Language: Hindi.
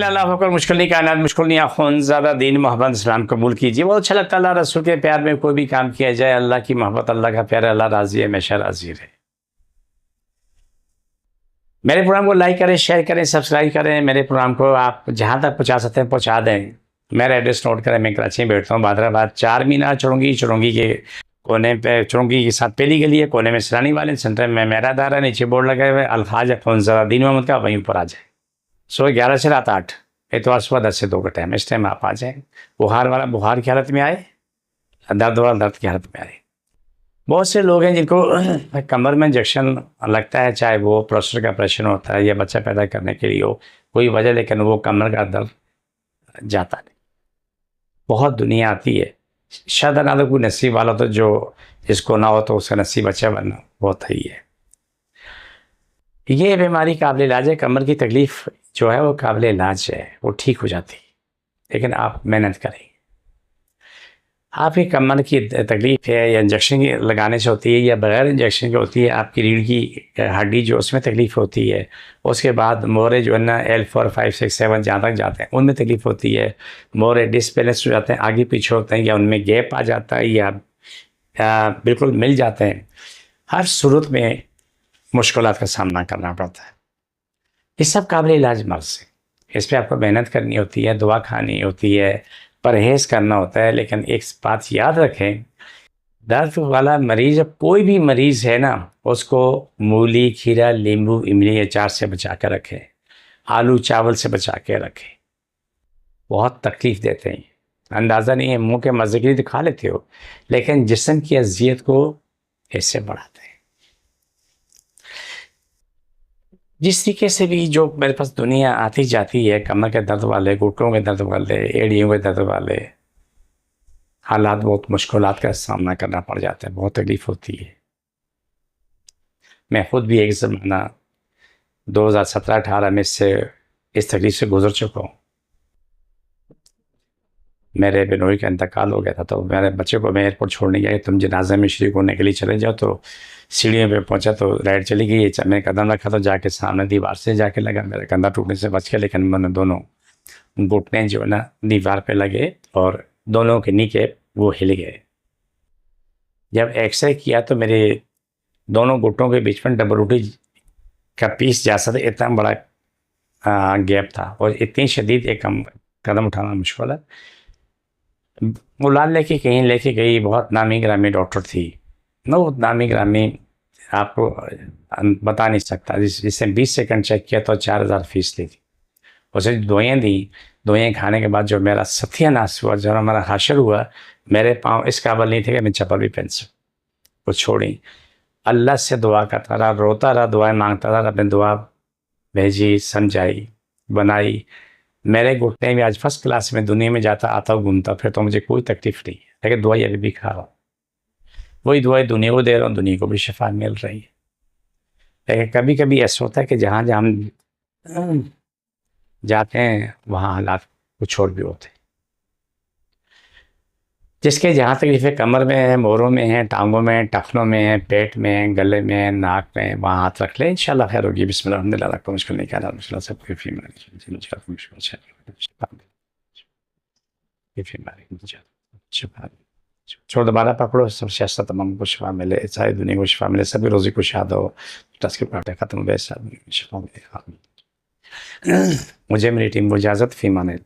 अल्लाह होकर मुश्किल नहीं कायनात मुश्किल नहीं आखुन ज़्यादा दीन मोहब्बत इस्लाम कबूल कीजिए। बहुत अच्छा लगता है अल्लाह रसूल के प्यार में कोई भी काम किया जाए, अल्लाह की मोहब्बत, अल्लाह का प्यार, अल्लाह राज़ी है, हमेशा राज़ी रहे। मेरे प्रोग्राम को लाइक करें, शेयर करें, सब्सक्राइब करें। मेरे प्रोग्राम को आप जहाँ तक पहुँचा सकते हैं पहुँचा दें। मेरा एड्रेस नोट करें, मैं कराची में बैठता हूँ, बादराबाद, 4 मीनार चुरंगी के कोने पे, चुरंगी के साथ पहली गली है, कोने में सरानी वाले सेंटर में मेरा दारा, नीचे बोर्ड लगे हुए अल्फाज दीन मोहम्मद का, वहीं ऊपर आ जाए। सुबह 11 से रात 8, इतवार सुबह 10 से 2 का टाइम, इस टाइम आप आ जाएँ। बुखार वाला बुखार की हालत में आए, दर्द वाला दर्द की हालत में आए। बहुत से लोग हैं जिनको कमर में इंजेक्शन लगता है, चाहे वो प्रोस्टेट का ऑपरेशन होता है या बच्चा पैदा करने के लिए हो, कोई वजह, लेकिन वो कमर का दर्द जाता नहीं। बहुत दुनिया आती है, शायद ना तो कोई नसीब वाला, तो जो जिसको ना हो तो उसका नसीब अच्छा बनना बहुत ही है। ये बीमारी काबिल इलाज है, कमर की तकलीफ़ जो है वो काबिल इलाज है, वो ठीक हो जाती है, लेकिन आप मेहनत करें। आपकी कमर की तकलीफ़ है या इंजेक्शन लगाने से होती है या बग़ैर इंजेक्शन की होती है, आपकी रीढ़ की हड्डी जो उसमें तकलीफ़ होती है, उसके बाद मोरे जो है ना L4, 5, 6, 7 जहाँ तक जाते हैं उनमें तकलीफ़ होती है। मोरे डिसबैलेंस हो जाते हैं, आगे पीछे होते हैं, या उनमें गैप आ जाता है, या बिल्कुल मिल जाते हैं। हर सूरत में मुश्किलात का सामना करना पड़ता है। ये सब काबिल इलाज मर्ज़ है, इस पर आपको मेहनत करनी होती है, दुआ खानी होती है, परहेज़ करना होता है। लेकिन एक बात याद रखें, दर्द वाला मरीज़, कोई भी मरीज़ है ना, उसको मूली, खीरा, नींबू, इमली, अचार से बचा कर रखें, आलू चावल से बचा के रखें। बहुत तकलीफ़ देते हैं, अंदाज़ा नहीं है, मुंह के मज़े के लिए तो खा लेते हो, लेकिन जिस्म की अज़ियत को इससे बढ़ाते हैं। जिस तरीके से भी जो मेरे पास दुनिया आती जाती है, कमर के दर्द वाले, घुटनों के दर्द वाले, एड़ियों के दर्द वाले, हालात बहुत मुश्किलात का सामना करना पड़ जाता है, बहुत तकलीफ़ होती है। मैं ख़ुद भी एक ज़माना 2017-18 में इससे इस तकलीफ़ से गुज़र चुका हूँ। मेरे बिनोई का इंतकाल हो गया था, तो मेरे बच्चे को मैं एयरपोर्ट छोड़ने गया, तुम जनाजे में शरीक होने के लिए चले जाओ। तो सीढ़ियों पे पहुंचा तो लाइट चली गई, मैंने कदम रखा तो जाके सामने दीवार से जाके लगा, मेरा कंधा टूटने से बच गया, लेकिन मैंने दोनों घुटने जो है ना दीवार पे लगे और दोनों के नीचे वो हिल गए। जब एक्सरे किया तो मेरे दोनों घुटनों के बीच में डबल रोटी का पीस जैसा था, इतना बड़ा गैप था, और इतनी शदीद एक कदम उठाना मुश्किल है। मुलान लेके कहीं लेके गई, बहुत नामी ग्रामी डॉक्टर थी, वो नामी ग्रामी आपको बता नहीं सकता, जिससे 20 सेकंड चेक किया तो 4000 फीस ली थी। उसे दवाइयाँ दी, दवाइयाँ खाने के बाद जो मेरा सत्यानाश हुआ, जो मेरा हाशर हुआ, मेरे पाँव इस काबिल नहीं थे कि मैं चप्पल भी पहन सकूँ। वो छोड़ी, अल्लाह से दुआ करता रहा, रोता रहा, दुआएं मांगता रहा, अपनी दुआ भेजी, समझाई, बनाई। मेरे घुटने भी आज फर्स्ट क्लास में, दुनिया में जाता आता घूमता फिर तो मुझे कोई तकलीफ नहीं है, लेकिन दवाई अभी भी खा रहा हूँ। वही दवाई दुनिया को दे रहा हूँ, दुनिया को भी शिफा मिल रही है। लेकिन कभी कभी ऐसा होता है कि जहाँ जहाँ हम जाते हैं वहाँ हालात कुछ और भी होते हैं। जिसके जहाँ तकलीफें कमर में है, मोरों में है, टांगों में, टखनों में है, पेट में, गले में, नाक में, वहाँ हाथ रख ले, इंशाल्लाह खैर होगी। बिस्मिल्लाह, अल्हम्दुलिल्लाह, रखो मुश्किल नहीं करना, मुश्किल सब कोई छोड़, दोबारा पकड़ो, सब शिफा, तमाम को शिफा मिले, सारी दुनिया को शिफा मिले, सभी रोज़ी कुशाद हो, खत्म हो, शिफा मिले। मुझे मेरी टीम को इजाज़त, फी माने।